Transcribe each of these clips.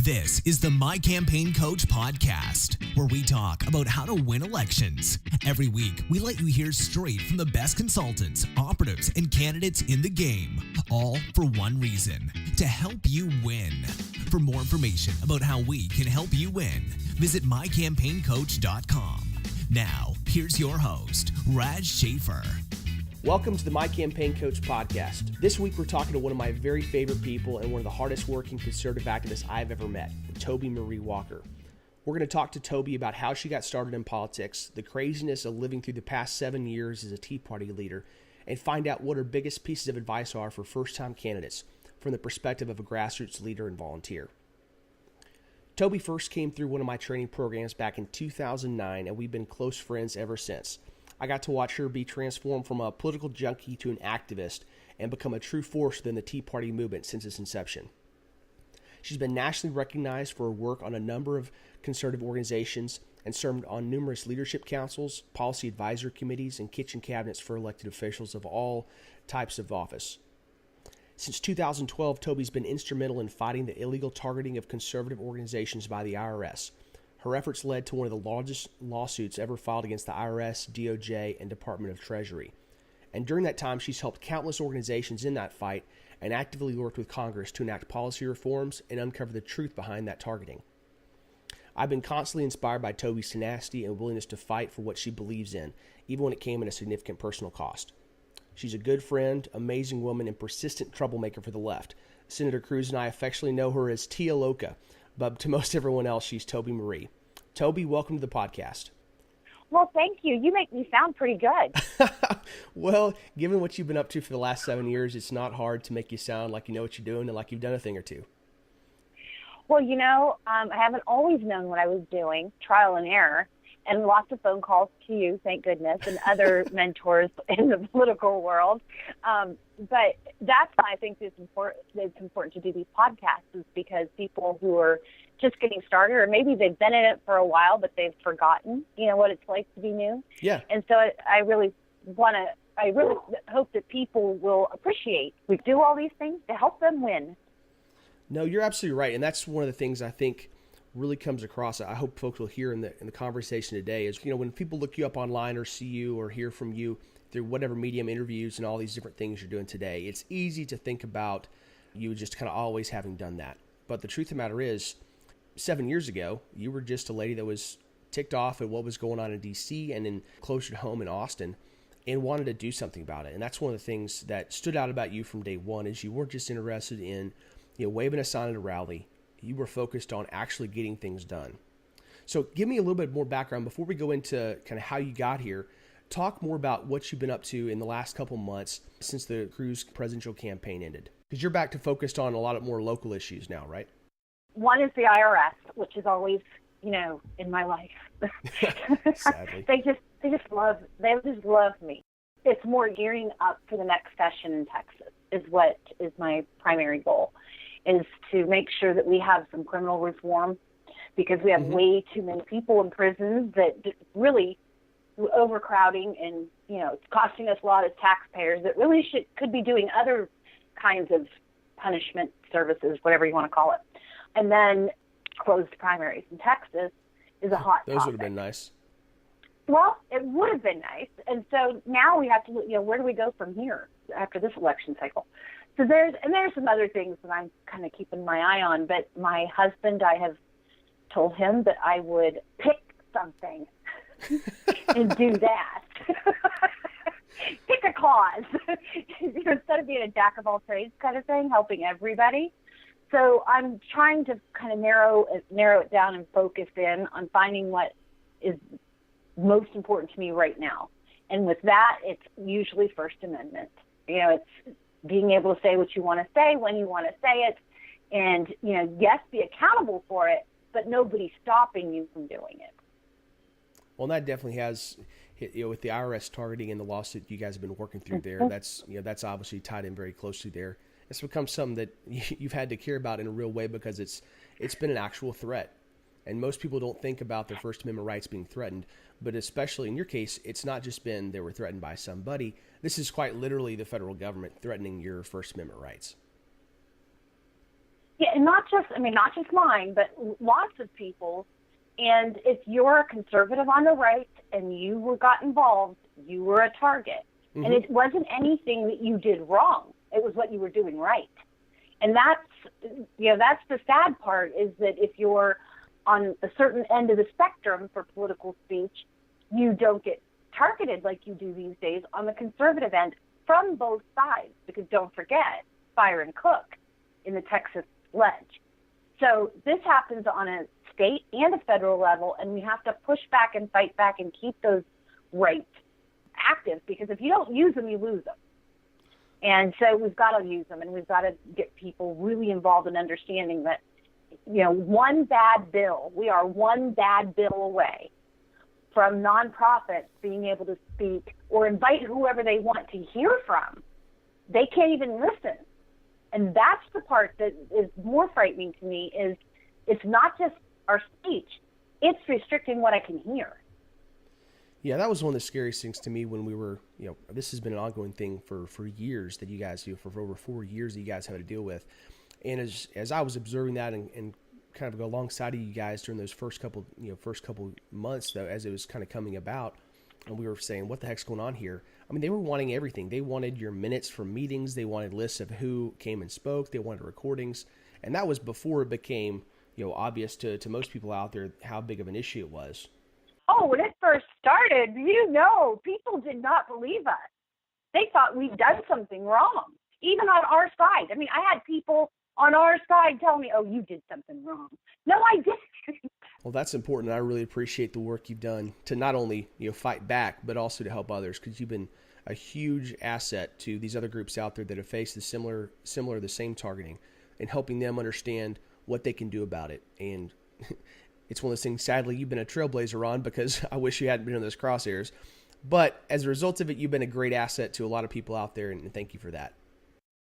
This is the My Campaign Coach podcast, where we talk about how to win elections. Every week, we let you hear straight from the best consultants, operatives, and candidates in the game, all for one reason, to help you win. For more information about how we can help you win, visit mycampaigncoach.com. Now, here's your host, Raj Schaefer. Welcome to the My Campaign Coach podcast. This week we're talking to one of my very favorite people and one of the hardest working conservative activists I've ever met, Toby Marie Walker. We're going to talk to Toby about how she got started in politics, the craziness of living through the past 7 years as a Tea Party leader, and find out what her biggest pieces of advice are for first-time candidates from the perspective of a grassroots leader and volunteer. Toby first came through one of my training programs back in 2009, and we've been close friends ever since. I got to watch her be transformed from a political junkie to an activist and become a true force within the Tea Party movement since its inception. She's been nationally recognized for her work on a number of conservative organizations and served on numerous leadership councils, policy advisory committees, and kitchen cabinets for elected officials of all types of office. Since 2012, Toby's been instrumental in fighting the illegal targeting of conservative organizations by the IRS. Her efforts led to one of the largest lawsuits ever filed against the IRS, DOJ, and Department of Treasury. And during that time, she's helped countless organizations in that fight and actively worked with Congress to enact policy reforms and uncover the truth behind that targeting. I've been constantly inspired by Toby's tenacity and willingness to fight for what she believes in, even when it came at a significant personal cost. She's a good friend, amazing woman, and persistent troublemaker for the left. Senator Cruz and I affectionately know her as Tia Loca, but to most everyone else, she's Toby Marie. Toby, welcome to the podcast. Well, thank you. You make me sound pretty good. Well, given what you've been up to for the last 7 years, it's not hard to make you sound like you know what you're doing and like you've done a thing or two. Well, I haven't always known what I was doing, trial and error, and lots of phone calls to you, thank goodness, and other mentors in the political world. But that's why I think it's important to do these podcasts, is because people who are just getting started, or maybe they've been in it for a while, but they've forgotten, what it's like to be new. Yeah. And so I really hope that people will appreciate we do all these things to help them win. No, you're absolutely right. And that's one of the things I think really comes across. I hope folks will hear in the conversation today is, when people look you up online or see you or hear from you through whatever medium, interviews and all these different things you're doing today, it's easy to think about you just kind of always having done that. But the truth of the matter is, 7 years ago, you were just a lady that was ticked off at what was going on in D.C. and in closer to home in Austin and wanted to do something about it. And that's one of the things that stood out about you from day one is you weren't just interested in, waving a sign at a rally. You were focused on actually getting things done. So give me a little bit more background before we go into kind of how you got here. Talk more about what you've been up to in the last couple months since the Cruz presidential campaign ended. Because you're back to focused on a lot of more local issues now, right? One is the IRS, which is always, in my life. Sadly. They just love me. It's more gearing up for the next session in Texas is what is my primary goal, is to make sure that we have some criminal reform, because we have way too many people in prisons that really overcrowding, and it's costing us a lot as taxpayers that really could be doing other kinds of punishment services, whatever you want to call it. And then closed primaries in Texas is a hot topic. Those would have been nice. Well, it would have been nice. And so now we have to, where do we go from here after this election cycle? So there's some other things that I'm kind of keeping my eye on. But my husband, I have told him that I would pick something and do that. Pick a cause. Instead of being a jack of all trades kind of thing, helping everybody. So I'm trying to kind of narrow it down and focus in on finding what is most important to me right now. And with that, it's usually First Amendment. It's being able to say what you want to say when you want to say it, and, yes, be accountable for it, but nobody's stopping you from doing it. Well, that definitely has, with the IRS targeting and the lawsuit you guys have been working through there, that's obviously tied in very closely there. It's become something that you've had to care about in a real way because it's been an actual threat. And most people don't think about their First Amendment rights being threatened, but especially in your case, it's not just been they were threatened by somebody. This is quite literally the federal government threatening your First Amendment rights. Yeah, and not just mine, but lots of people. And if you're a conservative on the right and you got involved, you were a target. Mm-hmm. And it wasn't anything that you did wrong. It was what you were doing right. And that's the sad part, is that if you're on a certain end of the spectrum for political speech, you don't get targeted like you do these days on the conservative end from both sides, because don't forget, fire and cook in the Texas ledge. So this happens on a state and a federal level, and we have to push back and fight back and keep those rights active, because if you don't use them, you lose them. And so we've got to use them, and we've got to get people really involved in understanding that, one bad bill, we are one bad bill away from nonprofits being able to speak or invite whoever they want to hear from. They can't even listen. And that's the part that is more frightening to me, is it's not just our speech, it's restricting what I can hear. Yeah, that was one of the scariest things to me when we were, this has been an ongoing thing for years that you guys do, for over 4 years that you guys have to deal with. And as I was observing that and kind of go alongside of you guys during those first couple months, though, as it was kind of coming about, and we were saying, what the heck's going on here? I mean, they were wanting everything. They wanted your minutes from meetings. They wanted lists of who came and spoke. They wanted recordings. And that was before it became, obvious to most people out there how big of an issue it was. Oh, when it first started, people did not believe us. They thought we'd done something wrong, even on our side. I mean, I had people on our side tell me, oh, you did something wrong. No, I didn't. Well, that's important. I really appreciate the work you've done to not only, fight back, but also to help others, because you've been a huge asset to these other groups out there that have faced the same targeting, and helping them understand what they can do about it. And it's one of those things, sadly, you've been a trailblazer on, because I wish you hadn't been in those crosshairs. But as a result of it, you've been a great asset to a lot of people out there, and thank you for that.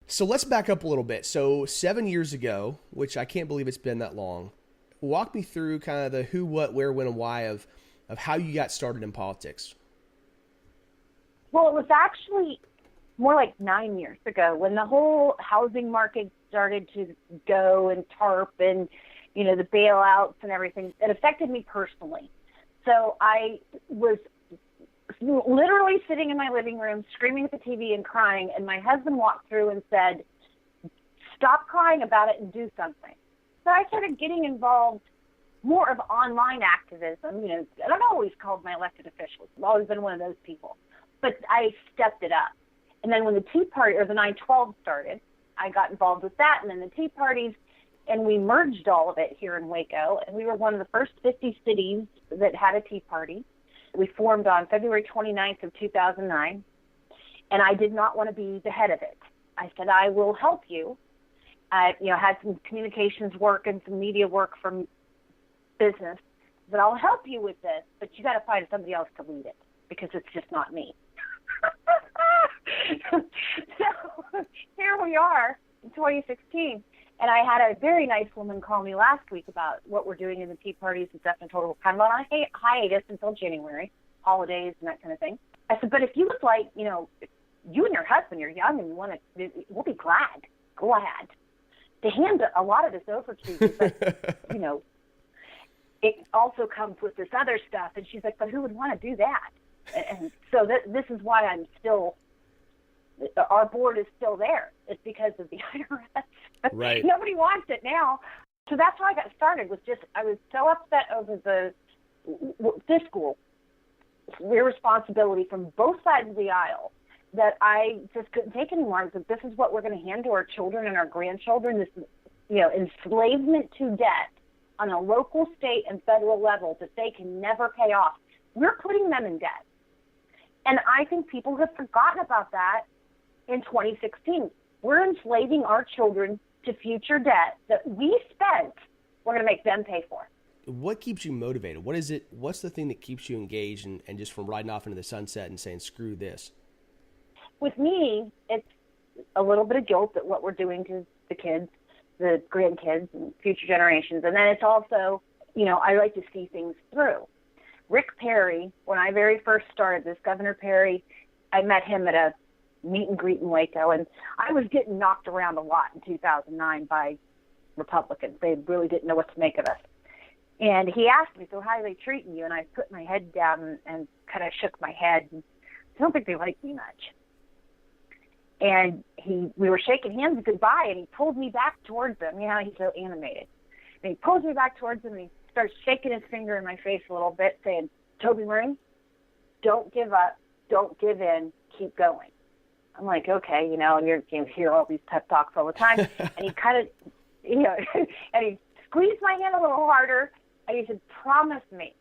So let's back up a little bit. So 7 years ago, which I can't believe it's been that long, walk me through kind of the who, what, where, when, and why of how you got started in politics. Well, it was actually more like 9 years ago when the whole housing market started to go, and TARP and, the bailouts and everything. It affected me personally. So I was literally sitting in my living room, screaming at the TV and crying, and my husband walked through and said, stop crying about it and do something. So I started getting involved more of online activism. And I've always called my elected officials. I've always been one of those people. But I stepped it up. And then when the Tea Party, or the 9/12 started, I got involved with that, and then the Tea Parties, and we merged all of it here in Waco, and we were one of the first 50 cities that had a Tea Party. We formed on February 29th of 2009, and I did not want to be the head of it. I said, I will help you. I had some communications work and some media work from business, but I'll help you with this, but you got to find somebody else to lead it, because it's just not me. So here we are in 2016. And I had a very nice woman call me last week about what we're doing in the Tea Parties and stuff, and told her we're kind of on a hiatus until January, holidays and that kind of thing. I said, but if you would like, if you and your husband, you're young and you want to, we'll be glad to hand a lot of this over to you. But, it also comes with this other stuff. And she's like, but who would want to do that? And so this is why our board is still there. It's because of the IRS. Right. Nobody wants it now. So that's how I got started. I was so upset over the fiscal irresponsibility from both sides of the aisle that I just couldn't take anymore. I said, this is what we're going to hand to our children and our grandchildren. This, enslavement to debt on a local, state, and federal level that they can never pay off. We're putting them in debt. And I think people have forgotten about that in 2016. We're enslaving our children to future debt that we spent. We're going to make them pay for. What keeps you motivated? What is it? What's the thing that keeps you engaged and just from riding off into the sunset and saying, screw this? With me, it's a little bit of guilt at what we're doing to the kids, the grandkids, and future generations. And then it's also, I like to see things through. Rick Perry, when I very first started this, Governor Perry, I met him at a meet and greet in Waco, and I was getting knocked around a lot in 2009 by Republicans. They really didn't know what to make of us. And he asked me, so how are they treating you? And I put my head down and kind of shook my head. And I don't think they like me much. And we were shaking hands goodbye, and he pulled me back towards him. You know, he's so animated. And he pulls me back towards him, and he starts shaking his finger in my face a little bit, saying, Toby Marie, don't give up, don't give in, keep going. I'm like, okay, you know, and you hear all these pep talks all the time. And he kind of, you know, and he squeezed my hand a little harder, and he said, promise me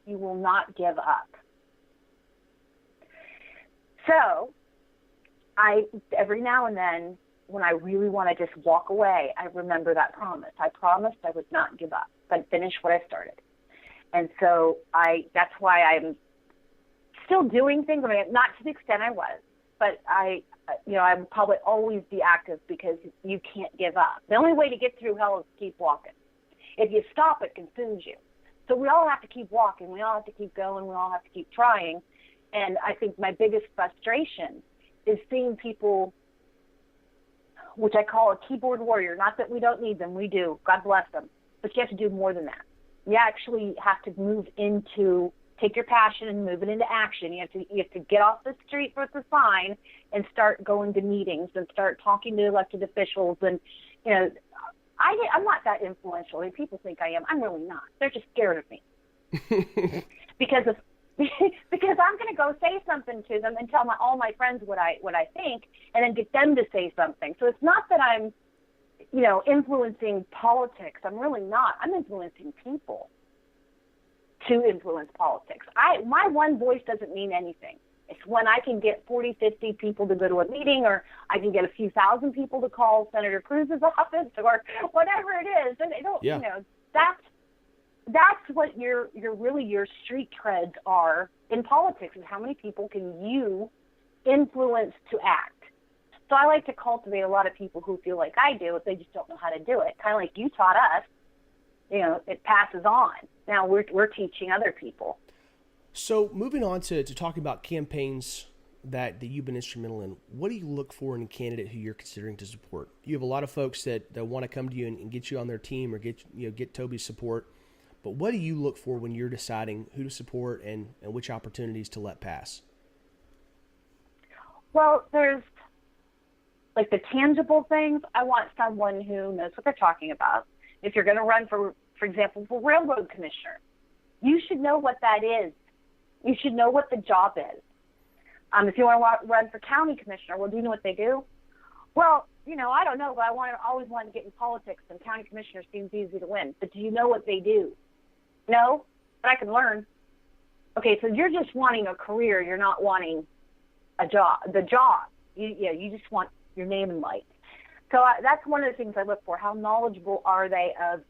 you will not give up. So every now and then, when I really want to just walk away, I remember that promise. I promised I would not give up, but finish what I started. And so that's why I'm still doing things. I mean, not to the extent I was, but I will probably always be active because you can't give up. The only way to get through hell is to keep walking. If you stop, it consumes you. So we all have to keep walking. We all have to keep going. We all have to keep trying. And I think my biggest frustration is seeing people, which I call a keyboard warrior. Not that we don't need them. We do. God bless them. But you have to do more than that. You actually have to take your passion and move it into action. You have to get off the street with the sign and start going to meetings and start talking to elected officials. And, you know, I'm not that influential. I mean, people think I am. I'm really not. They're just scared of me. because I'm going to go say something to them and tell all my friends what I think, and then get them to say something. So it's not that I'm, you know, influencing politics. I'm really not. I'm influencing people to influence politics. My one voice doesn't mean anything. It's when I can get 40, 50 people to go to a meeting, or I can get a few thousand people to call Senator Cruz's office, or whatever it is. And you know, that's what your street creds are in politics, is how many people can you influence to act. So I like to cultivate a lot of people who feel like I do, if they just don't know how to do it. Kind of like you taught us, you know, it passes on. Now we're teaching other people. So moving on to talking about campaigns that you've been instrumental in, what do you look for in a candidate who you're considering to support? You have a lot of folks that want to come to you and get you on their team, or get Toby's support. But what do you look for when you're deciding who to support and which opportunities to let pass? Well, there's like the tangible things. I want someone who knows what they're talking about. If you're going to run for example, for railroad commissioner, you should know what that is. You should know what the job is. If you want to run for county commissioner, well, do you know what they do? Well, you know, I don't know, but I always wanted to get in politics, and county commissioner seems easy to win. But do you know what they do? No, but I can learn. Okay, so you're just wanting a career. You're not wanting a job. The job. You just want your name in lights. So that's one of the things I look for. How knowledgeable are they of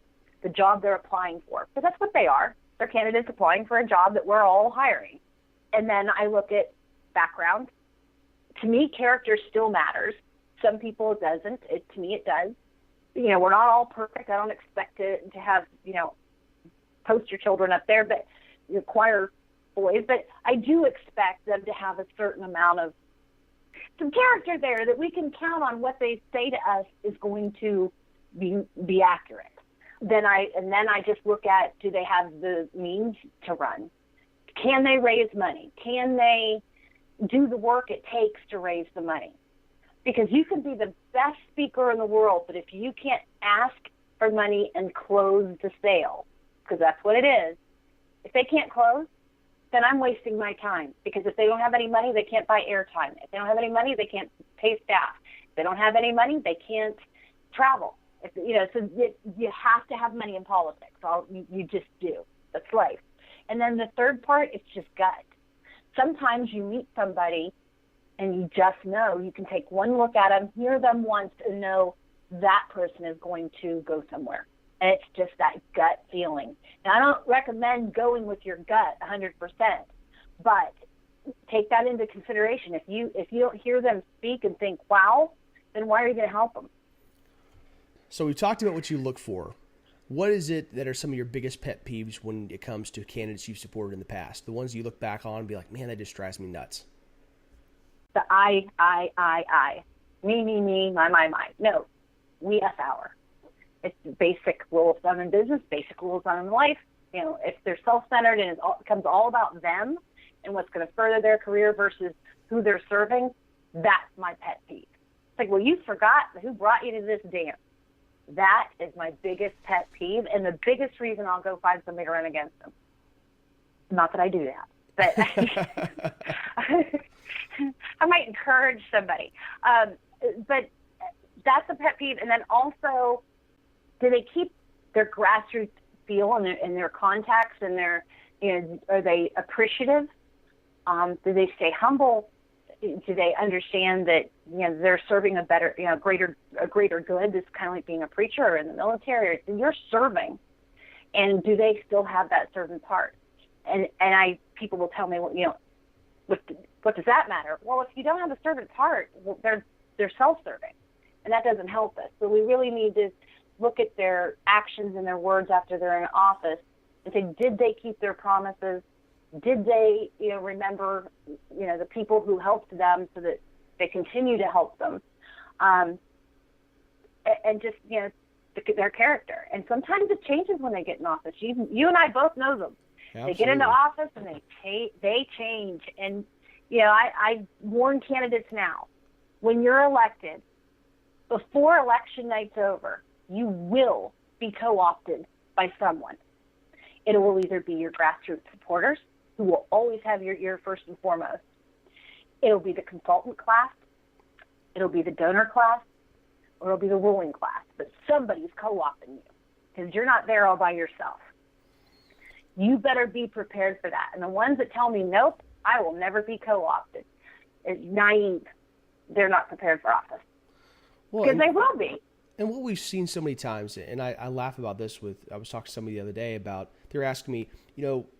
the job they're applying for? Because that's what they are. They're candidates applying for a job that we're all hiring. And then I look at background. To me, character still matters. Some people it doesn't. To me, it does. You know, we're not all perfect. I don't expect to have, you know, poster children up there, but choir boys. But I do expect them to have a certain amount of some character there, that we can count on what they say to us is going to be accurate. Then I just look at, do they have the means to run? Can they raise money? Can they do the work it takes to raise the money? Because you can be the best speaker in the world, but if you can't ask for money and close the sale, because that's what it is, if they can't close, then I'm wasting my time. Because if they don't have any money, they can't buy airtime. If they don't have any money, they can't pay staff. If they don't have any money, they can't travel. So you have to have money in politics. You just do. That's life. And then the third part, it's just gut. Sometimes you meet somebody and you just know. You can take one look at them, hear them once, and know that person is going to go somewhere. And it's just that gut feeling. Now, I don't recommend going with your gut 100%, but take that into consideration. If you don't hear them speak and think, wow, then why are you going to help them? So we talked about what you look for. What is it that are some of your biggest pet peeves when it comes to candidates you've supported in the past? The ones you look back on and be like, man, that just drives me nuts. The I. Me, my. No, we, us, our. It's basic rule of thumb in business, basic rule of thumb in life. If they're self-centered and it becomes all about them and what's going to further their career versus who they're serving, that's my pet peeve. It's like, well, you forgot who brought you to this dance. That is my biggest pet peeve and the biggest reason I'll go find somebody to run against them. Not that I do that, but I might encourage somebody. But that's a pet peeve. And then also, do they keep their grassroots feel in their contacts and are they appreciative? Do they stay humble? Do they understand that they're serving a better, greater good? It's kind of like being a preacher or in the military. You're serving, and do they still have that servant part? And people will tell me, well, what does that matter? Well, if you don't have a servant part, well, they're self-serving, and that doesn't help us. So we really need to look at their actions and their words after they're in office and say, did they keep their promises? Did they, remember, the people who helped them so that they continue to help them? And just, their character. And sometimes it changes when they get in office. You and I both know them. Absolutely. They get into office and they change. And, I warn candidates now, when you're elected, before election night's over, you will be co-opted by someone. It will either be your grassroots supporters, who will always have your ear first and foremost. It'll be the consultant class, it'll be the donor class, or it'll be the ruling class. But somebody's co-opting you because you're not there all by yourself. You better be prepared for that. And the ones that tell me, nope, I will never be co-opted, is naive. They're not prepared for office. Because they will be. And what we've seen so many times, and I laugh about this I was talking to somebody the other day about, they're asking me,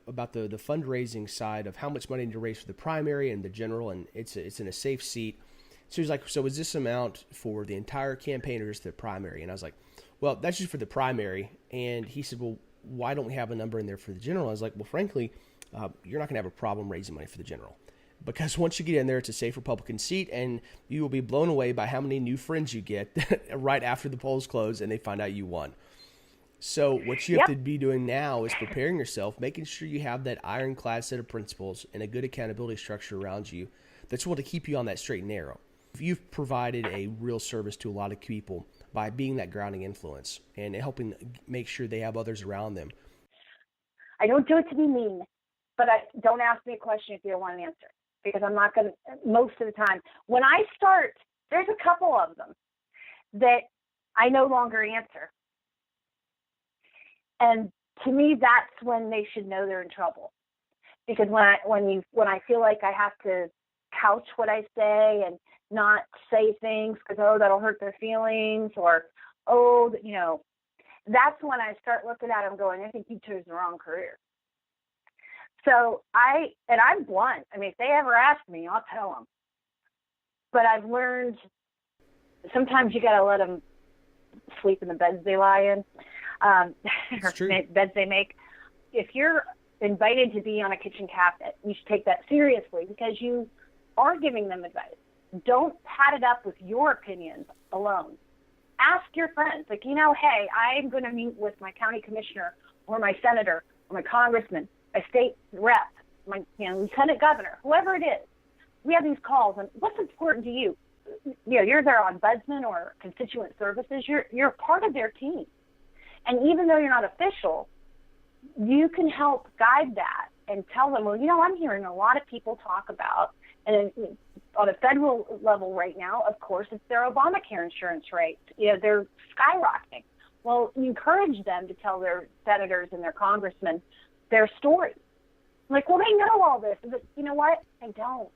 about the fundraising side of how much money to raise for the primary and the general, and it's in a safe seat. So he's like, so is this amount for the entire campaign or just the primary? And I was like, well, that's just for the primary. And he said, well, why don't we have a number in there for the general? I was like, well, frankly, you're not going to have a problem raising money for the general. Because once you get in there, it's a safe Republican seat, and you will be blown away by how many new friends you get right after the polls close and they find out you won. So what you have to be doing now is preparing yourself, making sure you have that ironclad set of principles and a good accountability structure around you that's going to keep you on that straight and narrow. If you've provided a real service to a lot of people by being that grounding influence and helping make sure they have others around them. I don't do it to be mean, but don't ask me a question if you don't want an answer. Because I'm not going to, most of the time. When I start, there's a couple of them that I no longer answer. And to me, that's when they should know they're in trouble. Because when I feel like I have to couch what I say and not say things because, that'll hurt their feelings, or, that's when I start looking at them going, I think you chose the wrong career. So I'm blunt. I mean, if they ever ask me, I'll tell them. But I've learned sometimes you got to let them sleep in the beds they lie in, or beds they make. If you're invited to be on a kitchen cabinet, you should take that seriously because you are giving them advice. Don't pat it up with your opinions alone. Ask your friends, like, hey, I'm going to meet with my county commissioner or my senator or my congressman, a state rep, my lieutenant governor, whoever it is. We have these calls, and what's important to you? You're their ombudsman or constituent services. You're part of their team. And even though you're not official, you can help guide that and tell them, well, I'm hearing a lot of people talk about, and on a federal level right now, of course, it's their Obamacare insurance rates. They're skyrocketing. Well, encourage them to tell their senators and their congressmen their story. Like, well, they know all this. But you know what? They don't.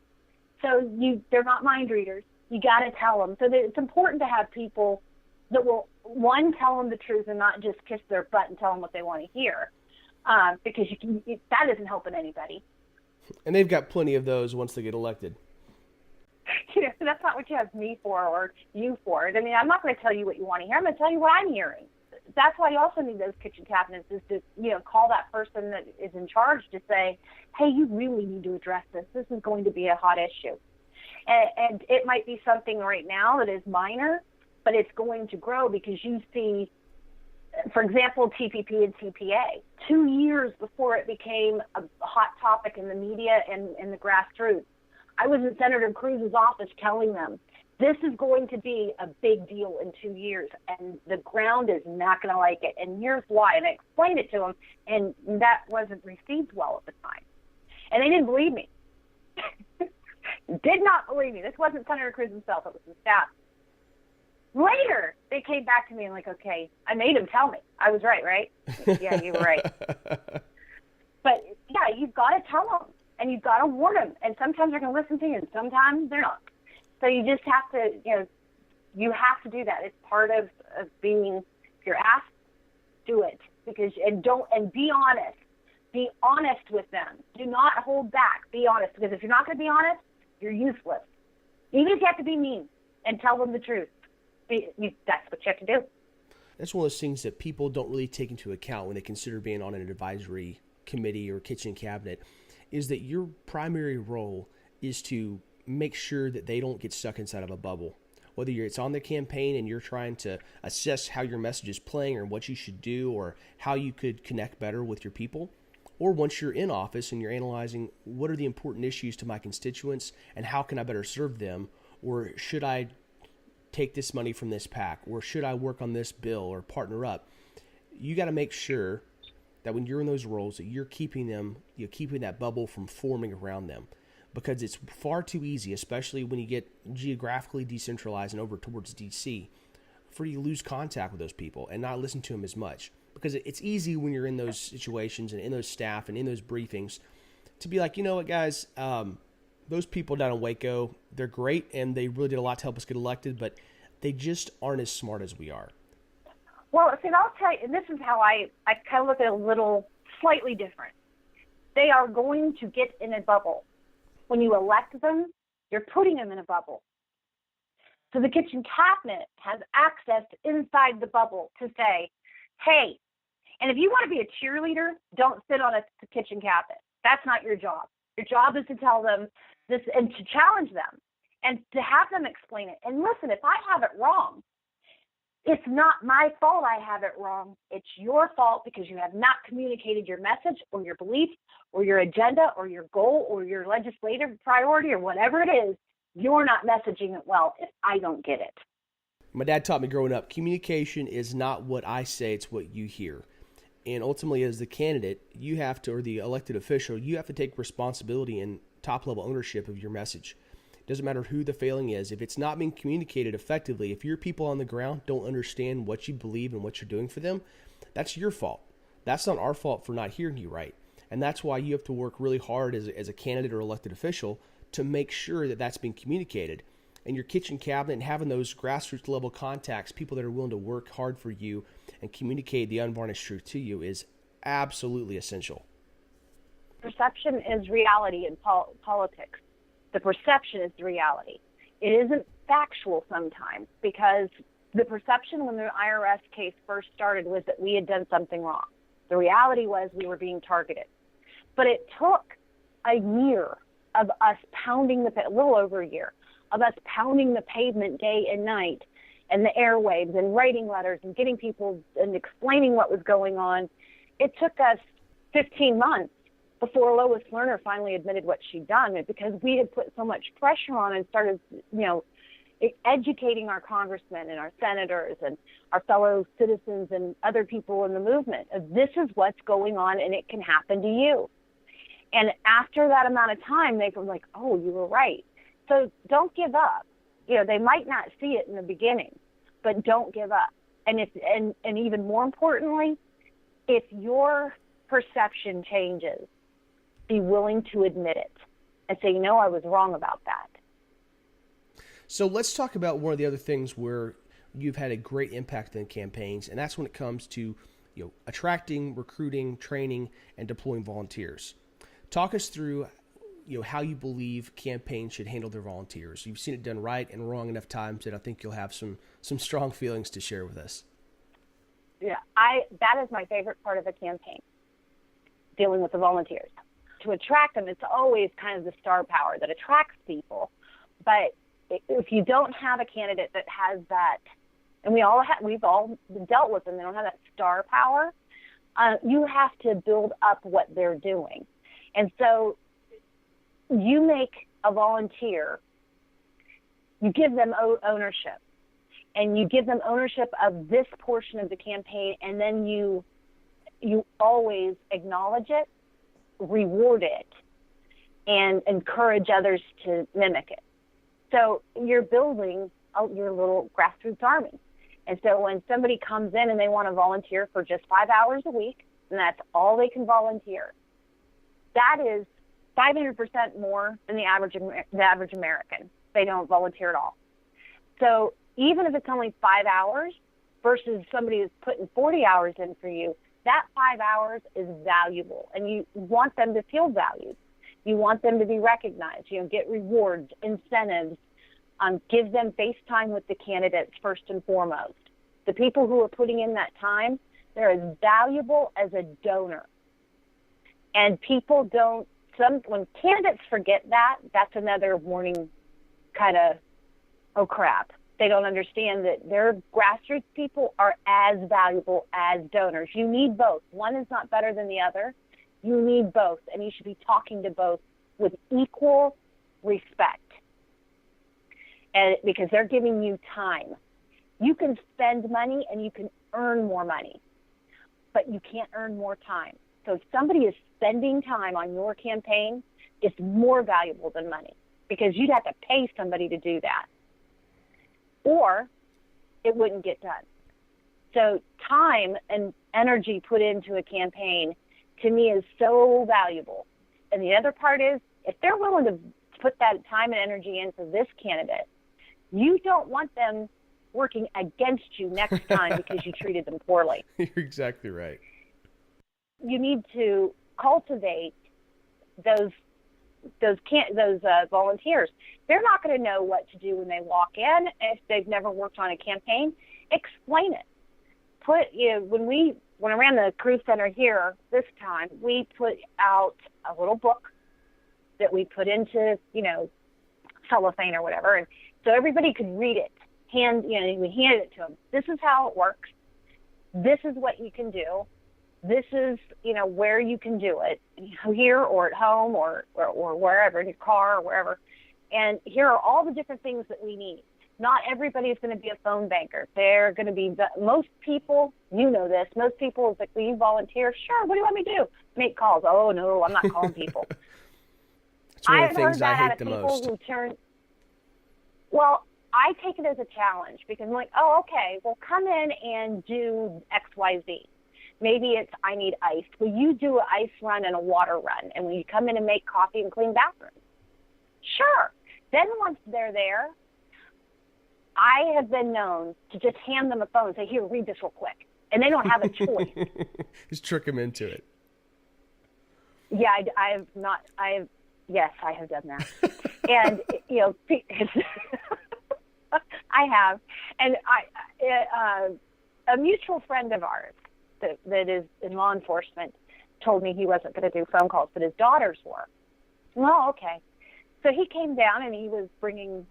So they're not mind readers. You got to tell them. So it's important to have people that will, one, tell them the truth and not just kiss their butt and tell them what they want to hear, because that isn't helping anybody. And they've got plenty of those once they get elected. That's not what you have me for or you for. I mean, I'm not going to tell you what you want to hear. I'm going to tell you what I'm hearing. That's why you also need those kitchen cabinets, is to, call that person that is in charge to say, hey, you really need to address this. This is going to be a hot issue. And it might be something right now that is minor, but it's going to grow because you see For example, TPP and TPA. 2 years before it became a hot topic in the media and in the grassroots, I was in Senator Cruz's office telling them, this is going to be a big deal in 2 years, and the ground is not going to like it, and here's why. And I explained it to them, and that wasn't received well at the time. And they didn't believe me. Did not believe me. This wasn't Senator Cruz himself. It was his staff. Later, they came back to me and like, okay, I made him tell me. I was right? Yeah, you were right. But, yeah, you've got to tell them, and you've got to warn them. And sometimes they're going to listen to you, and sometimes they're not. So you just have to, you have to do that. It's part of being, if you're asked, do it. And be honest. Be honest with them. Do not hold back. Be honest. Because if you're not going to be honest, you're useless. Even if you have to be mean and tell them the truth. That's what you have to do. That's one of those things that people don't really take into account when they consider being on an advisory committee or kitchen cabinet, is that your primary role is to make sure that they don't get stuck inside of a bubble. Whether it's on the campaign and you're trying to assess how your message is playing or what you should do or how you could connect better with your people, or once you're in office and you're analyzing what are the important issues to my constituents and how can I better serve them, or should I take this money from this PAC, or should I work on this bill or partner up? You got to make sure that when you're in those roles that you're keeping that bubble from forming around them, because it's far too easy, especially when you get geographically decentralized and over towards DC, for you to lose contact with those people and not listen to them as much. Because it's easy when you're in those situations and in those staff and in those briefings to be like, you know what, guys, those people down in Waco, they're great and they really did a lot to help us get elected, but they just aren't as smart as we are. Well, see, I'll tell you, and this is how I kind of look at it a little slightly different. They are going to get in a bubble. When you elect them, you're putting them in a bubble. So the kitchen cabinet has access inside the bubble to say, hey, and if you want to be a cheerleader, don't sit on a kitchen cabinet. That's not your job. Your job is to tell them this and to challenge them and to have them explain it. And listen, if I have it wrong, it's not my fault I have it wrong. It's your fault because you have not communicated your message or your belief or your agenda or your goal or your legislative priority or whatever it is. You're not messaging it well if I don't get it. My dad taught me growing up, communication is not what I say, it's what you hear. And ultimately, as the candidate, you have to, or the elected official, you have to take responsibility and top-level ownership of your message. It doesn't matter who the failing is. If it's not being communicated effectively, if your people on the ground don't understand what you believe and what you're doing for them, that's your fault. That's not our fault for not hearing you right. And that's why you have to work really hard as a candidate or elected official to make sure that that's being communicated. And your kitchen cabinet and having those grassroots level contacts, people that are willing to work hard for you and communicate the unvarnished truth to you, is absolutely essential. Perception is reality in politics. The perception is the reality. It isn't factual sometimes, because the perception when the IRS case first started was that we had done something wrong. The reality was we were being targeted. But it took a year of us pounding a little over a year, of us pounding the pavement day and night and the airwaves and writing letters and getting people and explaining what was going on. It took us 15 months before Lois Lerner finally admitted what she'd done, because we had put so much pressure on and started, educating our congressmen and our senators and our fellow citizens and other people in the movement. This is what's going on and it can happen to you. And after that amount of time, they were like, oh, you were right. So don't give up. They might not see it in the beginning, but don't give up. And even more importantly, if your perception changes, be willing to admit it and say, I was wrong about that. So let's talk about one of the other things where you've had a great impact in campaigns, and that's when it comes to attracting, recruiting, training, and deploying volunteers. Talk us through how you believe campaigns should handle their volunteers. You've seen it done right and wrong enough times that I think you'll have some strong feelings to share with us. Yeah, that is my favorite part of a campaign, dealing with the volunteers. To attract them, it's always kind of the star power that attracts people. But if you don't have a candidate that has that and we've all dealt with them. They don't have that star power. You have to build up what they're doing. And so you make a volunteer, you give them ownership, and you give them ownership of this portion of the campaign, and then you always acknowledge it, reward it, and encourage others to mimic it. So you're building your little grassroots army. And so when somebody comes in and they want to volunteer for just 5 hours a week, and that's all they can volunteer, that is 500% more than the average American. They don't volunteer at all. So even if it's only 5 hours versus somebody who's putting 40 hours in for you, that 5 hours is valuable, and you want them to feel valued. You want them to be recognized, get rewards, incentives, give them face time with the candidates first and foremost. The people who are putting in that time, they're as valuable as a donor. And people when candidates forget that, that's another warning kind of, oh crap. They don't understand that their grassroots people are as valuable as donors. You need both. One is not better than the other. You need both, and you should be talking to both with equal respect, and because they're giving you time. You can spend money and you can earn more money, but you can't earn more time. So if somebody is spending time on your campaign, it's more valuable than money, because you'd have to pay somebody to do that, or it wouldn't get done. So time and energy put into a campaign, to me, is so valuable. And the other part is, if they're willing to put that time and energy into this candidate, you don't want them working against you next time because you treated them poorly. You're exactly right. You need to cultivate those volunteers. They're not going to know what to do when they walk in if they've never worked on a campaign. Explain it. When I ran the Cruz Center here this time, we put out a little book that we put into, cellophane or whatever, and so everybody could read it. We handed it to them. This is how it works. This is what you can do. This is, where you can do it, here or at home or wherever, in your car or wherever. And here are all the different things that we need. Not everybody is going to be a phone banker. They're going to be, most people, this, most people is like, will you volunteer? Sure, what do you want me to do? Make calls. Oh, no, I'm not calling people. It's one of the things I hate the most. Well, I take it as a challenge, because I'm like, oh, okay, well, come in and do X, Y, Z. Maybe it's, I need ice. Will you do an ice run and a water run? And will you come in and make coffee and clean bathrooms? Sure. Then once they're there, I have been known to just hand them a phone and say, here, read this real quick. And they don't have a choice. Just trick them into it. Yeah, yes, I have done that. And, I have. And a mutual friend of ours that is in law enforcement told me he wasn't going to do phone calls, but his daughters were. Well, okay. So he came down and he was bringing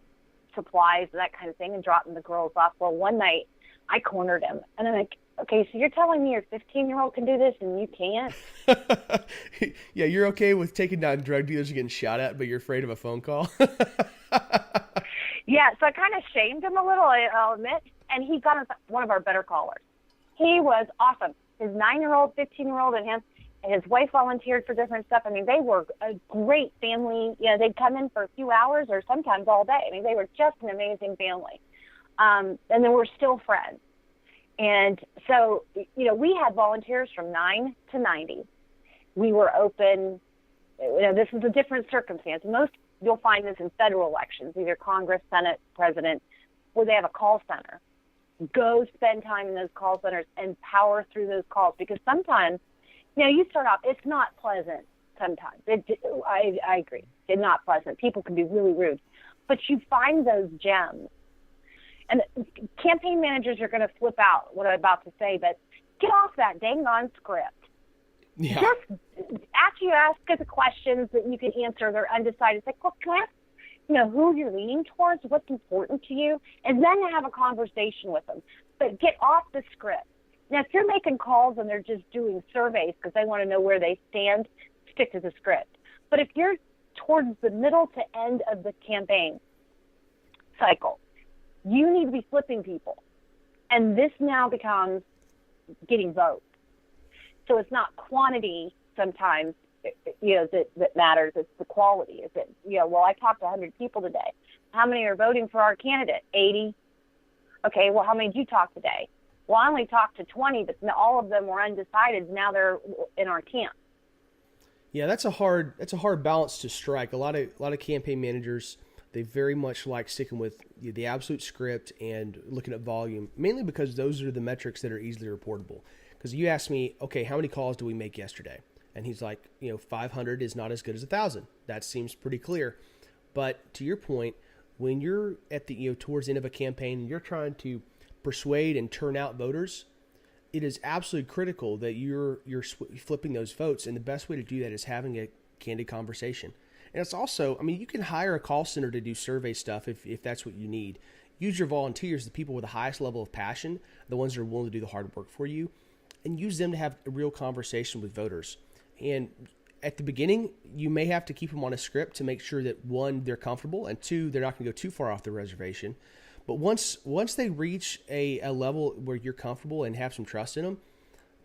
supplies and that kind of thing and dropping the girls off. Well, one night I cornered him, and I'm like, okay, so you're telling me your 15-year-old can do this and you can't? Yeah, you're okay with taking down drug dealers and getting shot at, but you're afraid of a phone call? Yeah, so I kind of shamed him a little, I'll admit, and he got us one of our better callers. He was awesome. His 9-year-old, 15-year-old, and his wife volunteered for different stuff. I mean, they were a great family. They'd come in for a few hours or sometimes all day. I mean, they were just an amazing family. And then we're still friends. And so, we had volunteers from 9 to 90. We were open. This is a different circumstance. You'll find this in federal elections, either Congress, Senate, President, where they have a call center. Go spend time in those call centers and power through those calls, because sometimes, you start off, it's not pleasant sometimes. I agree. It's not pleasant. People can be really rude. But you find those gems. And campaign managers are going to flip out what I'm about to say, but get off that dang on script. Yeah. Just ask the questions that you can answer. They're undecided. It's like, well, can I ask, who you're leaning towards, what's important to you, and then have a conversation with them. but get off the script. Now, if you're making calls and they're just doing surveys because they want to know where they stand, stick to the script. But if you're towards the middle to end of the campaign cycle, you need to be flipping people. And this now becomes getting votes. So it's not quantity sometimes, that matters. It's the quality. Is it, well, I talked to 100 people today. How many are voting for our candidate? 80. Okay, well, how many did you talk today? Well, I only talked to 20, but all of them were undecided. Now they're in our camp. Yeah, that's a hard balance to strike. A lot of campaign managers, they very much like sticking with the absolute script and looking at volume, mainly because those are the metrics that are easily reportable. Because you asked me, okay, how many calls do we make yesterday? And he's like, 500 is not as good as 1,000. That seems pretty clear. But to your point, when you're at the towards the end of a campaign and you're trying to persuade and turn out voters, it is absolutely critical that you're flipping those votes. And the best way to do that is having a candid conversation. And it's also, you can hire a call center to do survey stuff if that's what you need. Use your volunteers, the people with the highest level of passion, the ones that are willing to do the hard work for you, and use them to have a real conversation with voters. And at the beginning, you may have to keep them on a script to make sure that, one, they're comfortable, and two, they're not going to go too far off the reservation. But once they reach a level where you're comfortable and have some trust in them,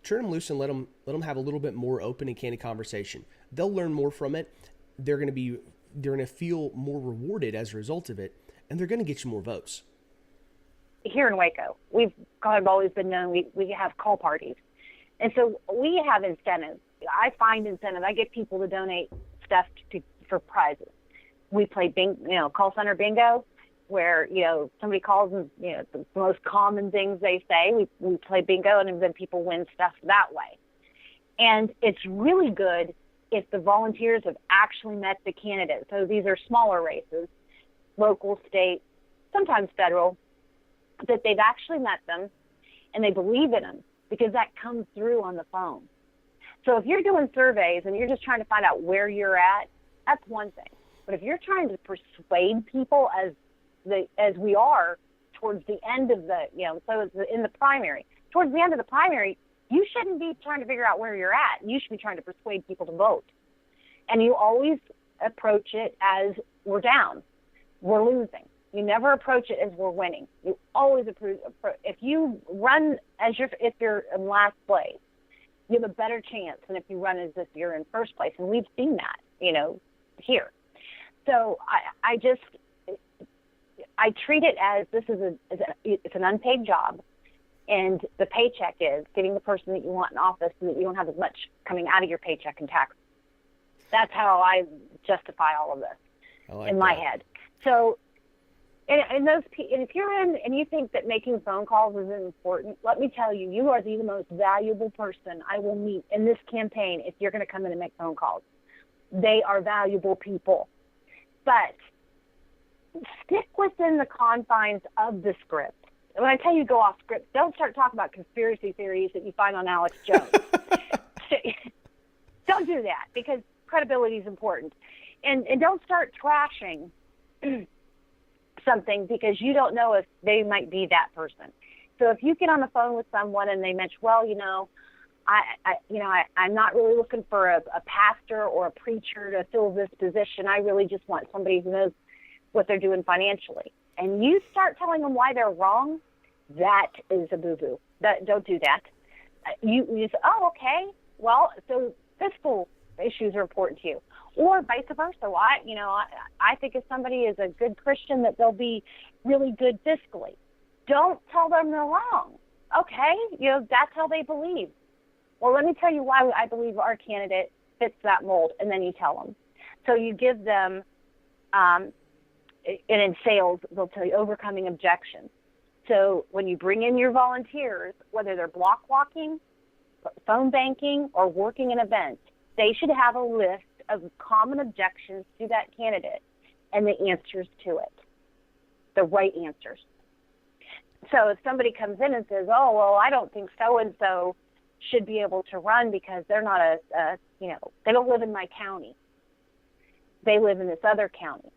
turn them loose and let them have a little bit more open and candid conversation. They'll learn more from it. They're going to feel more rewarded as a result of it, and they're going to get you more votes. Here in Waco, we've kind of always been known, we have call parties. And so we have incentives. I find incentives. I get people to donate stuff for prizes. We play call center bingo, where, somebody calls and, the most common things they say. We play bingo, and then people win stuff that way. And it's really good if the volunteers have actually met the candidate. So these are smaller races, local, state, sometimes federal, that they've actually met them and they believe in them, because that comes through on the phone. So if you're doing surveys and you're just trying to find out where you're at, that's one thing. But if you're trying to persuade people as we are towards the end of so it's in the primary, towards the end of the primary, you shouldn't be trying to figure out where you're at. You should be trying to persuade people to vote. And you always approach it as we're down, we're losing. You never approach it as we're winning. You always if you run if you're in last place, you have a better chance than if you run as if you're in first place. And we've seen that, here. So I treat it as it's an unpaid job, and the paycheck is getting the person that you want in office so that you don't have as much coming out of your paycheck in taxes. That's how I justify all of this in my head. So, and if you're in and you think that making phone calls isn't important, let me tell you, you are the most valuable person I will meet in this campaign if you're going to come in and make phone calls. They are valuable people. But stick within the confines of the script. And when I tell you go off script, don't start talking about conspiracy theories that you find on Alex Jones. Don't do that, because credibility is important. And don't start trashing something because you don't know if they might be that person. So if you get on the phone with someone and they mention, well, I'm not really looking for a pastor or a preacher to fill this position. I really just want somebody who knows what they're doing financially. And you start telling them why they're wrong, that is a boo-boo. Don't do that. You say, oh, okay. Well, so fiscal issues are important to you. Or vice versa. Well, I think if somebody is a good Christian, that they'll be really good fiscally. Don't tell them they're wrong. Okay, that's how they believe. Well, let me tell you why I believe our candidate fits that mold, and then you tell them. So you give them, and in sales, they'll tell you overcoming objections. So when you bring in your volunteers, whether they're block walking, phone banking, or working an event, they should have a list of common objections to that candidate and the answers to it, the right answers. So if somebody comes in and says, oh, well, I don't think so-and-so should be able to run because they're not they don't live in my county. They live in this other county,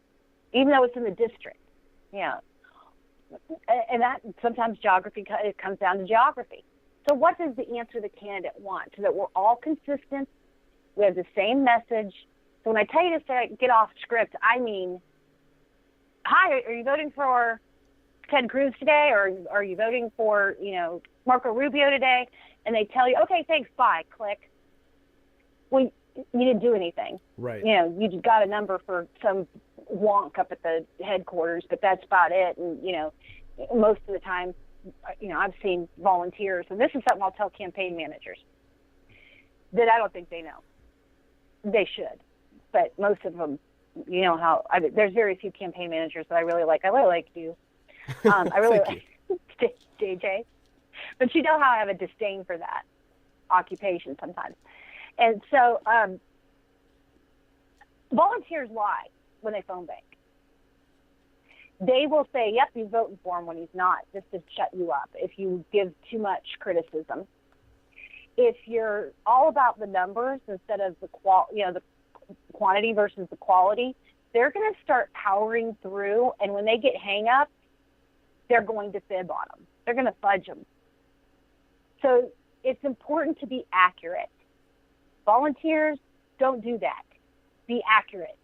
even though it's in the district. and that sometimes it comes down to geography. So what does the answer the candidate want? So that we're all consistent, we have the same message. So when I tell you to say, get off script, I mean, hi, are you voting for Ted Cruz today, or are you voting for, Marco Rubio today? And they tell you, okay, thanks, bye, click. Well, you didn't do anything. Right. You got a number for some wonk up at the headquarters, but that's about it. And, most of the time, I've seen volunteers, and this is something I'll tell campaign managers that I don't think they know. They should, but most of them, there's very few campaign managers that I really like. I really like you. I really like JJ, but you know how I have a disdain for that occupation sometimes. And so volunteers lie when they phone bank. They will say, yep, you're voting for him when he's not, just to shut you up if you give too much criticism. If you're all about the numbers instead of the the quantity versus the quality, they're going to start powering through, and when they get hang-ups, they're going to fib on them. They're going to fudge them. So it's important to be accurate. Volunteers, don't do that. Be accurate.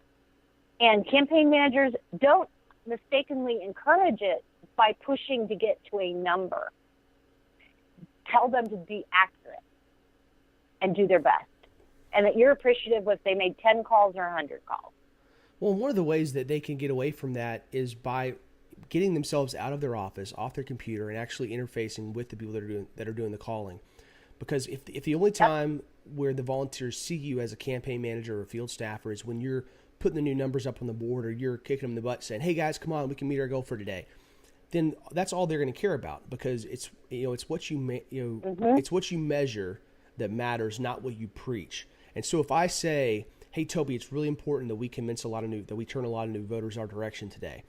And campaign managers, don't mistakenly encourage it by pushing to get to a number. Tell them to be accurate and do their best. And that you're appreciative if they made 10 calls or 100 calls. Well, one of the ways that they can get away from that is by getting themselves out of their office, off their computer, and actually interfacing with the people that are doing the calling. Because if the only time where the volunteers see you as a campaign manager or a field staffer is when you're putting the new numbers up on the board, or you're kicking them in the butt saying, hey guys, come on, we can meet our goal for today, then that's all they're going to care about, because it's what you it's what you measure that matters, not what you preach. And so if I say, hey Toby, it's really important that we convince that we turn a lot of new voters our direction today,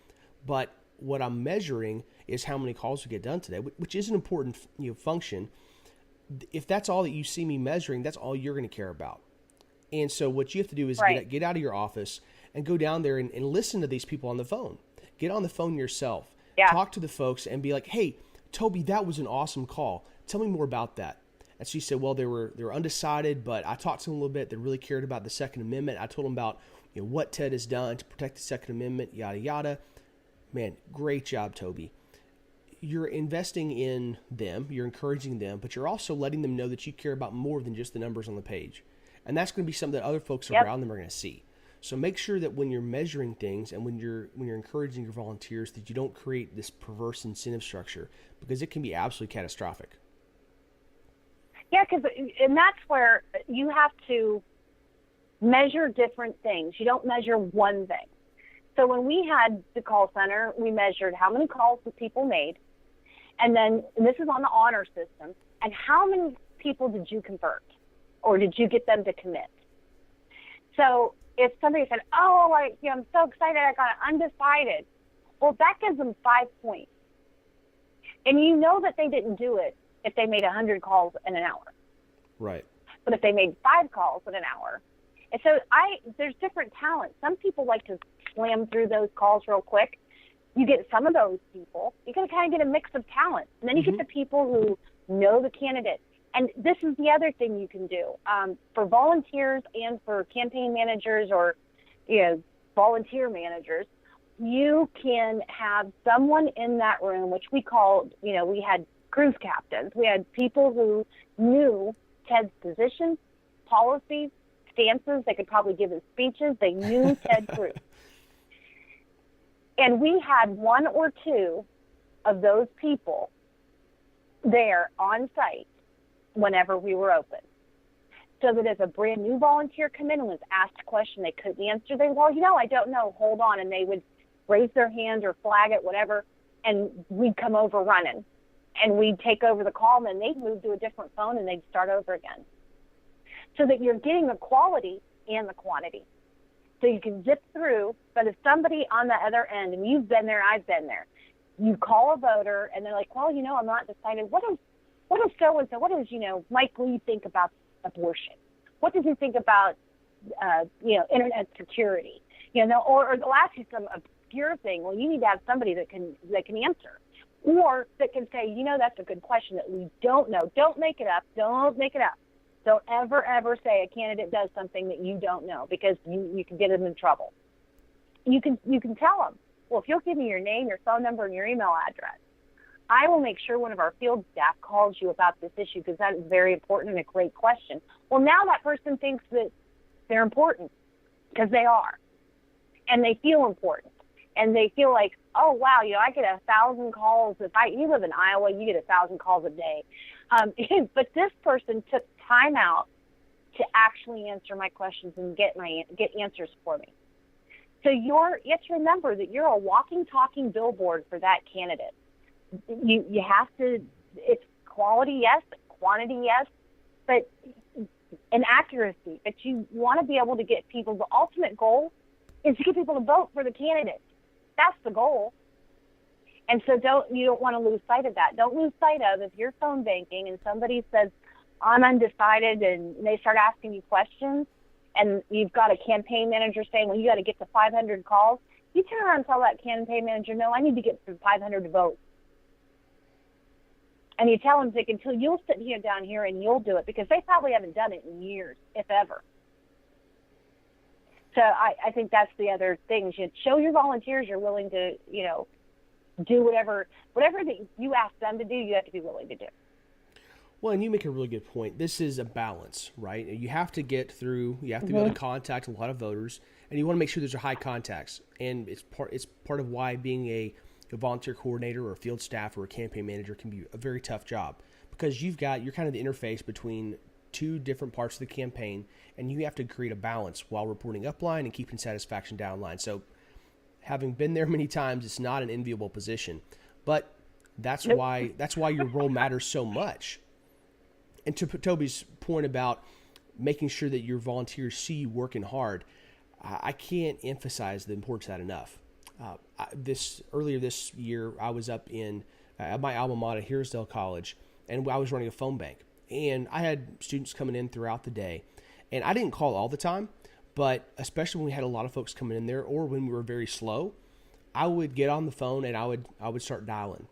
but what I'm measuring is how many calls we get done today, which is an important function. If that's all that you see me measuring, that's all you're going to care about. And so what you have to do is get out of your office and go down there and listen to these people on the phone. Get on the phone yourself. Yeah. Talk to the folks and be like, hey, Toby, that was an awesome call. Tell me more about that. And so you said, well, they were undecided, but I talked to them a little bit. They really cared about the Second Amendment. I told them about what Ted has done to protect the Second Amendment, yada, yada. Man, great job, Toby. You're investing in them, you're encouraging them, but you're also letting them know that you care about more than just the numbers on the page. And that's going to be something that other folks around them are going to see. So make sure that when you're measuring things and when you're encouraging your volunteers, that you don't create this perverse incentive structure, because it can be absolutely catastrophic. Yeah, and that's where you have to measure different things. You don't measure one thing. So when we had the call center, we measured how many calls the people made, and this is on the honor system, and how many people did you convert, or did you get them to commit? So if somebody said, I'm so excited, I got undecided, well, that gives them 5 points. And you know that they didn't do it if they made 100 calls in an hour. Right. But if they made 5 calls in an hour. And so there's different talents. Some people like to slam through those calls real quick. You get some of those people. You got to kind of get a mix of talent. And then you get the people who know the candidate. And this is the other thing you can do. For volunteers and for campaign managers or volunteer managers, you can have someone in that room, which we called, we had Cruz captains. We had people who knew Ted's positions, policies, stances. They could probably give his speeches. They knew Ted Cruz. And we had 1 or 2 of those people there on site whenever we were open. So that if a brand new volunteer come in and was asked a question they couldn't answer, they I don't know, hold on. And they would raise their hand or flag it, whatever, and we'd come over running. And we'd take over the call, and then they'd move to a different phone, and they'd start over again. So that you're getting the quality and the quantity. So you can zip through, but if somebody on the other end, and you've been there, I've been there, you call a voter, and they're like, I'm not decided. What does so-and-so, what does, Mike Lee think about abortion? What does he think about, internet security? Or they'll ask you some obscure thing. Well, you need to have somebody that can answer. or that can say, that's a good question that we don't know. Don't make it up. Don't make it up. Don't ever say a candidate does something that you don't know, because you can get them in trouble. You can tell them, well, if you'll give me your name, your phone number, and your email address, I will make sure one of our field staff calls you about this issue, because that is very important and a great question. Well, now that person thinks that they're important, because they are, and they feel important, and they feel like, oh, wow, I get 1,000 calls. You live in Iowa, you get 1,000 calls a day. But this person took time out to actually answer my questions and get answers for me. So you have to remember that you're a walking, talking billboard for that candidate. You have to, it's quality, yes, quantity, yes, but an accuracy. But you want to be able to get people, the ultimate goal is to get people to vote for the candidate. That's the goal. And so you don't want to lose sight of that. Don't lose sight of, if you're phone banking and somebody says, I'm undecided, and they start asking you questions, and you've got a campaign manager saying, well, you got to get to 500 calls, you turn around and tell that campaign manager, no, I need to get to 500 votes. And you tell them, until you'll sit here down here and you'll do it, because they probably haven't done it in years, if ever. So I think that's the other thing. You show your volunteers you're willing to, do whatever that you ask them to do, you have to be willing to do. Well, and you make a really good point. This is a balance, right? You have to get through, you have to be able to contact a lot of voters, and you want to make sure there's high contacts. And it's part of why being a volunteer coordinator or a field staff or a campaign manager can be a very tough job, because you're kind of the interface between two different parts of the campaign, and you have to create a balance while reporting upline and keeping satisfaction downline. So having been there many times, it's not an enviable position, but that's why your role matters so much. And to Toby's point about making sure that your volunteers see you working hard, I can't emphasize the importance of that enough. Earlier this year, I was up in my alma mater, Hirsdale College, and I was running a phone bank. And I had students coming in throughout the day. And I didn't call all the time, but especially when we had a lot of folks coming in there, or when we were very slow, I would get on the phone and I would start dialing.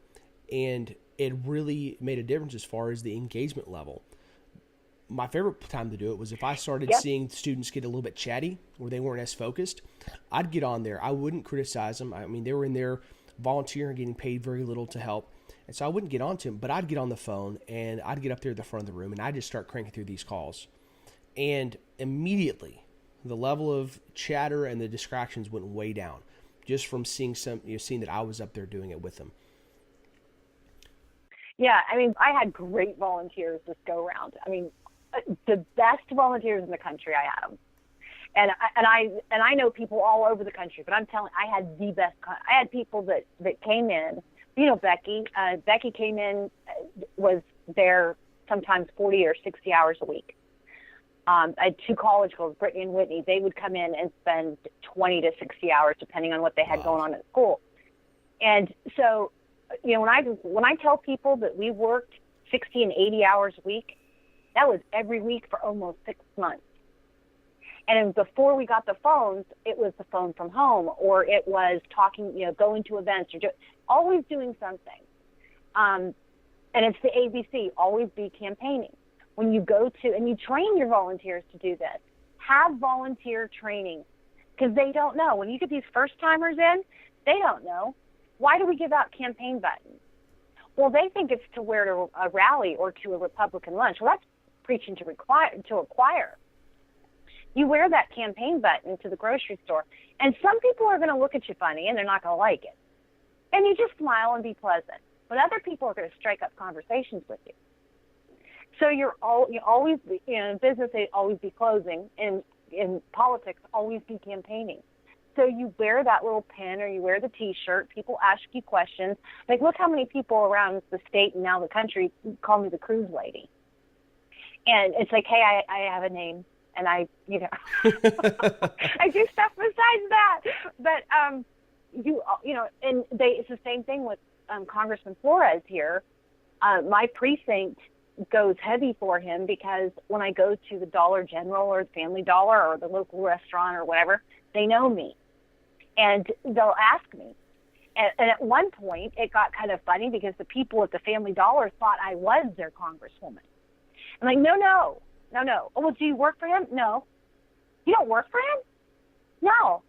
And it really made a difference as far as the engagement level. My favorite time to do it was if I started seeing students get a little bit chatty or they weren't as focused, I'd get on there. I wouldn't criticize them. I mean, they were in there volunteering, getting paid very little to help. And so I wouldn't get on to them, but I'd get on the phone and I'd get up there at the front of the room and I'd just start cranking through these calls. And immediately the level of chatter and the distractions went way down just from seeing that I was up there doing it with them. Yeah, I mean, I had great volunteers this go round. I mean, the best volunteers in the country, I had them. And I know people all over the country, but I'm telling you, I had the best. I had people that came in. Becky. Becky came in, was there sometimes 40 or 60 hours a week. I had two college girls, Brittany and Whitney. They would come in and spend 20 to 60 hours, depending on what they had going on at school. And so, when I tell people that we worked 60 and 80 hours a week, that was every week for almost 6 months. And before we got the phones, it was the phone from home, or it was talking, going to events, or always doing something. And it's the ABC, always be campaigning. When you go to, and you train your volunteers to do this, have volunteer training, because they don't know. When you get these first-timers in, they don't know. Why do we give out campaign buttons? Well, they think it's to wear to a rally or to a Republican lunch. Well, that's preaching to acquire. You wear that campaign button to the grocery store, and some people are going to look at you funny, and they're not going to like it. And you just smile and be pleasant. But other people are going to strike up conversations with you. So you always be, in business, they always be closing. In politics, always be campaigning. So you wear that little pin or you wear the T-shirt. People ask you questions. Like, look how many people around the state and now the country call me the Cruz lady. And it's like, hey, I have a name. And I do stuff besides that. But, and it's the same thing with Congressman Flores here. My precinct goes heavy for him because when I go to the Dollar General or the Family Dollar or the local restaurant or whatever, they know me. And they'll ask me. And at one point, it got kind of funny because the people at the Family Dollar thought I was their congresswoman. I'm like, no. Oh, well, do you work for him? No. You don't work for him? No.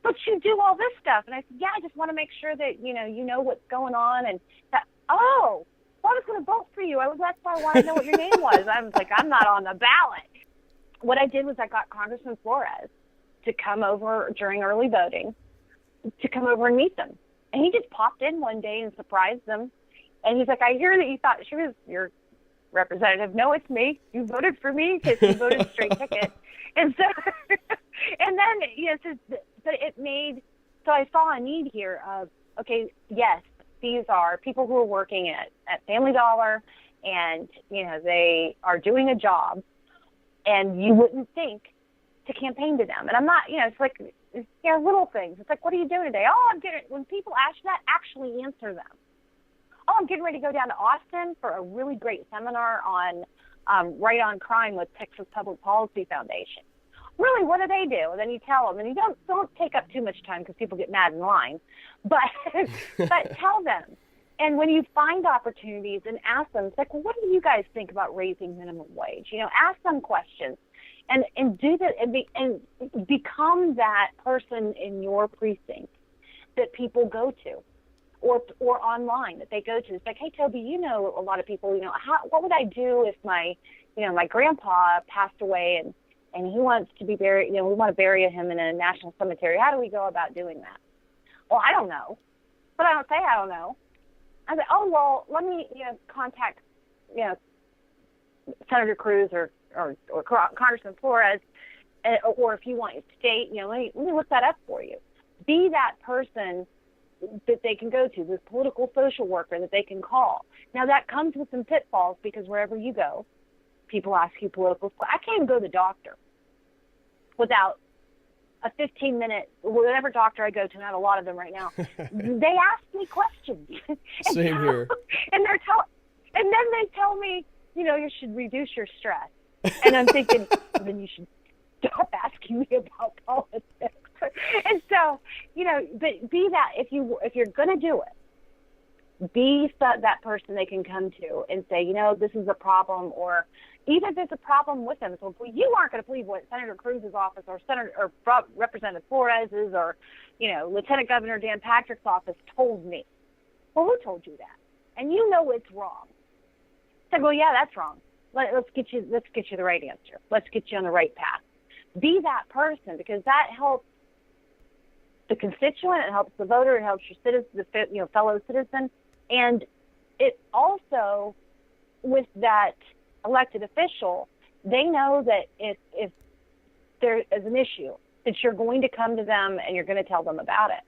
But you do all this stuff. And I said, yeah, I just want to make sure that, you know what's going on. And that, oh, well, I was going to vote for you. That's why I wanted to know what your name was. I was like, I'm not on the ballot. What I did was I got Congressman Flores to come over during early voting, to come over and meet them. And he just popped in one day and surprised them. And he's like, I hear that you thought she was your representative. No, it's me. You voted for me because you voted straight ticket. And so, and then, but it made, so I saw a need here of, okay, yes, these are people who are working at Family Dollar and, they are doing a job, and you wouldn't think to campaign to them. And I'm not, it's like, little things. It's like, what are you doing today? Oh, when people ask you that, actually answer them. Oh, I'm getting ready to go down to Austin for a really great seminar on right on crime with Texas Public Policy Foundation. Really, what do they do? And then you tell them, and you don't take up too much time because people get mad in line, but but tell them. And when you find opportunities and ask them, it's like, well, what do you guys think about raising minimum wage? Ask them questions, and do that, and become that person in your precinct that people go to, or online that they go to. It's like, hey, Toby, a lot of people. What would I do if my grandpa passed away and he wants to be buried, we want to bury him in a national cemetery. How do we go about doing that? Well, I don't know. But I don't say I don't know. I say, oh, well, let me, contact, Senator Cruz or Congressman Flores, or if you want your state, let me look that up for you. Be that person that they can go to, this political social worker that they can call. Now, that comes with some pitfalls because wherever you go, people ask you political. I can't even go to the doctor without a 15-minute, whatever doctor I go to, not a lot of them right now, they ask me questions. Same here. And then they tell me, you should reduce your stress. And I'm thinking, then you should stop asking me about politics. And so, but be that, if you're going to do it, be that person they can come to and say, this is a problem, or even if there's a problem with them. So you aren't going to believe what Senator Cruz's office or Representative Flores's or, Lieutenant Governor Dan Patrick's office told me. Well, who told you that? And it's wrong. I said, well, yeah, that's wrong. Let's get you the right answer. Let's get you on the right path. Be that person, because that helps the constituent, it helps the voter, it helps your citizen, fellow citizen. And it also, with that elected official, they know that if there is an issue, that you're going to come to them and you're going to tell them about it.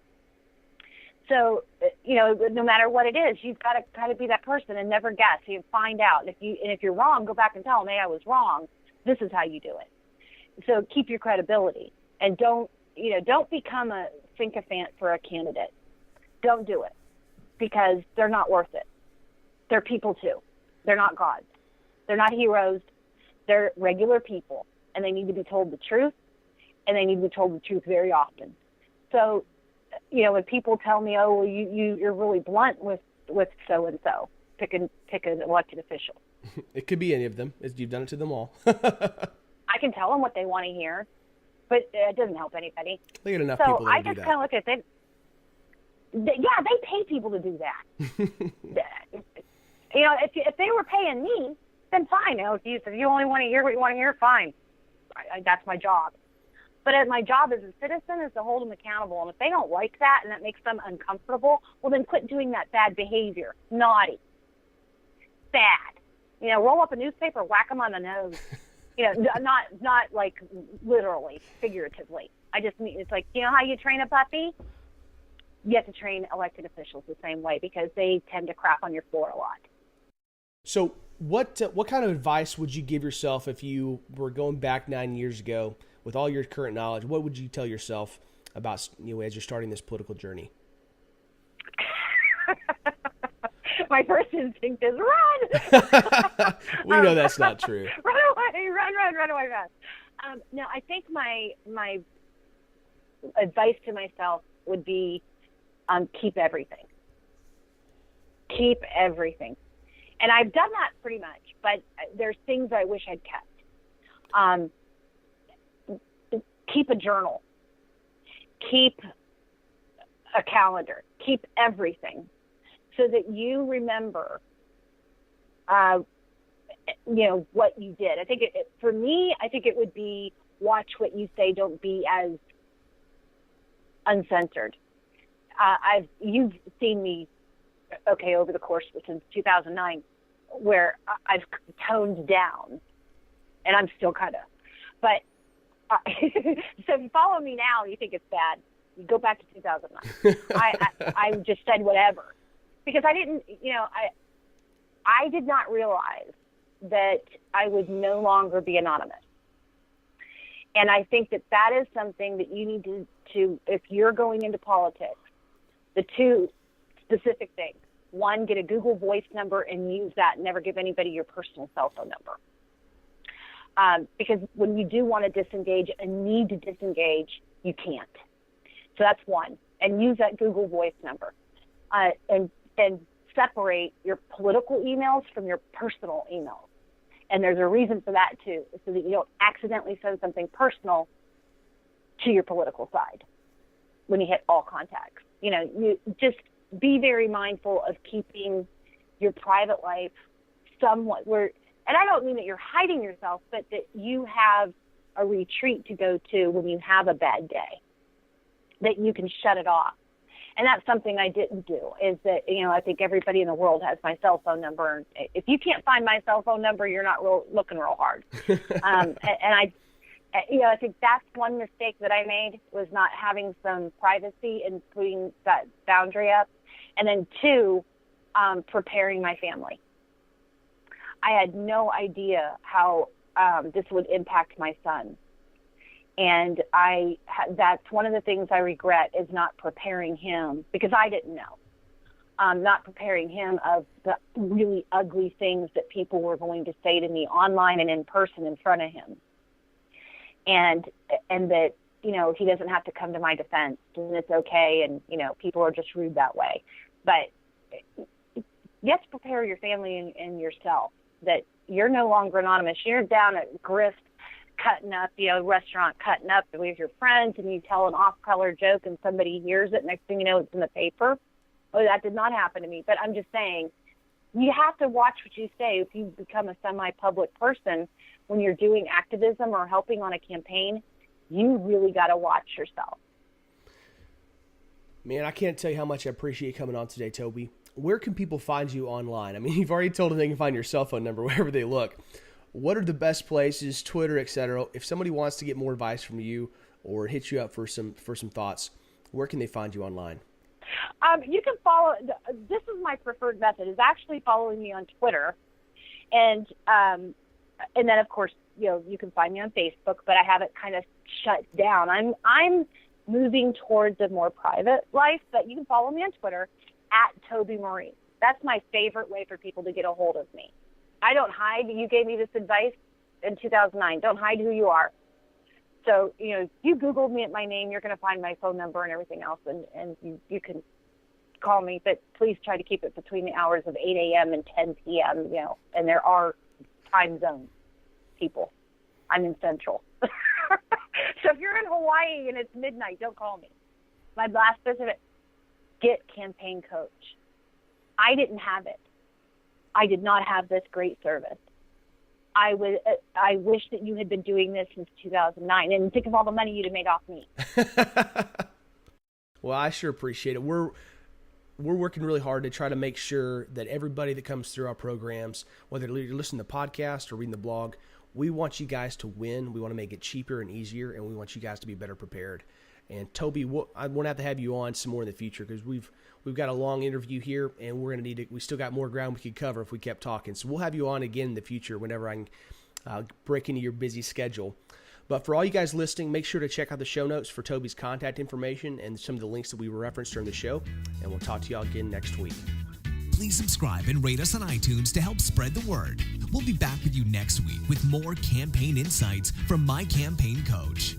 So, no matter what it is, you've got to kind of be that person and never guess. You find out. And if you're wrong, go back and tell them, hey, I was wrong. This is how you do it. So keep your credibility, and don't become a sycophant for a candidate. Don't do it, because they're not worth it. They're people too. They're not gods. They're not heroes. They're regular people, and they need to be told the truth, and they need to be told the truth very often. So, when people tell me, oh, well, you're really blunt with so-and-so, pick an elected official. It could be any of them, as you've done it to them all. I can tell them what they want to hear, but it doesn't help anybody. They get enough people that I do just that. kind of look at it. They pay people to do that. If they were paying me, then fine. If you only want to hear what you want to hear, fine. That's my job. But my job as a citizen is to hold them accountable. And if they don't like that and that makes them uncomfortable, well, then quit doing that bad behavior. Naughty. Bad. Roll up a newspaper, whack them on the nose. Not like literally, figuratively. I just mean, it's like, how you train a puppy? You have to train elected officials the same way, because they tend to crap on your floor a lot. So what kind of advice would you give yourself if you were going back 9 years ago with all your current knowledge? What would you tell yourself about, as you're starting this political journey? My first instinct is run. We know that's not true. Run away fast. No, I think my advice to myself would be keep everything. Keep everything. And I've done that pretty much, but there's things I wish I'd kept. Keep a journal. Keep a calendar. Keep everything so that you remember, what you did. I think for me, I think it would be watch what you say. Don't be as uncensored. You've seen me, over the course since 2009, where I've toned down, and I'm still kind of, but so if you follow me now, you think it's bad. You go back to 2009. I just said whatever because I didn't, I did not realize that I would no longer be anonymous. And I think that is something that you need to, if you're going into politics, the two specific things. One, get a Google Voice number and use that. Never give anybody your personal cell phone number. Because when you do want to disengage and need to disengage, you can't. So that's one. And use that Google Voice number. And separate your political emails from your personal emails. And there's a reason for that, too, so that you don't accidentally send something personal to your political side when you hit all contacts. You just be very mindful of keeping your private life somewhat where, and I don't mean that you're hiding yourself, but that you have a retreat to go to when you have a bad day, that you can shut it off. And that's something I didn't do, is that, I think everybody in the world has my cell phone number. If you can't find my cell phone number, you're not looking real hard. And I think that's one mistake that I made, was not having some privacy and putting that boundary up. And then two, preparing my family. I had no idea how this would impact my son. And that's one of the things I regret, is not preparing him, because I didn't know. Not preparing him of the really ugly things that people were going to say to me online and in person in front of him. And that, he doesn't have to come to my defense, and it's okay, and, people are just rude that way. But you have to prepare your family and yourself that you're no longer anonymous. You're down at Grist cutting up, restaurant cutting up with your friends, and you tell an off-color joke and somebody hears it. Next thing you know, it's in the paper. Oh, that did not happen to me. But I'm just saying, you have to watch what you say. If you become a semi-public person, when you're doing activism or helping on a campaign, you really got to watch yourself. Man, I can't tell you how much I appreciate coming on today, Toby. Where can people find you online? I mean, you've already told them they can find your cell phone number wherever they look. What are the best places, Twitter, etc.? If somebody wants to get more advice from you or hit you up for some thoughts, where can they find you online? You can follow. This is my preferred method, is actually following me on Twitter, and then of course you can find me on Facebook. But I have it kind of shut down. I'm moving towards a more private life, but you can follow me on Twitter at Toby Marie. That's my favorite way for people to get a hold of me. I don't hide. You gave me this advice in 2009. Don't hide who you are. So, if you Googled me at my name, you're going to find my phone number and everything else, and you can call me. But please try to keep it between the hours of 8 a.m. and 10 p.m., and there are time zones, people. I'm in Central. So if you're in Hawaii and it's midnight, don't call me. My last bit of it, get Campaign Coach. I didn't have it. I did not have this great service. I wish that you had been doing this since 2009, and think of all the money you'd have made off me. Well, I sure appreciate it. We're working really hard to try to make sure that everybody that comes through our programs, whether you're listening to the podcast or reading the blog, we want you guys to win. We want to make it cheaper and easier, and we want you guys to be better prepared. And Toby, I want to have to have you on some more in the future, because we've got a long interview here, and we're going to we still got more ground we could cover if we kept talking. So we'll have you on again in the future whenever I can break into your busy schedule. But for all you guys listening, make sure to check out the show notes for Toby's contact information and some of the links that we referenced during the show. And we'll talk to y'all again next week. Please subscribe and rate us on iTunes to help spread the word. We'll be back with you next week with more campaign insights from My Campaign Coach.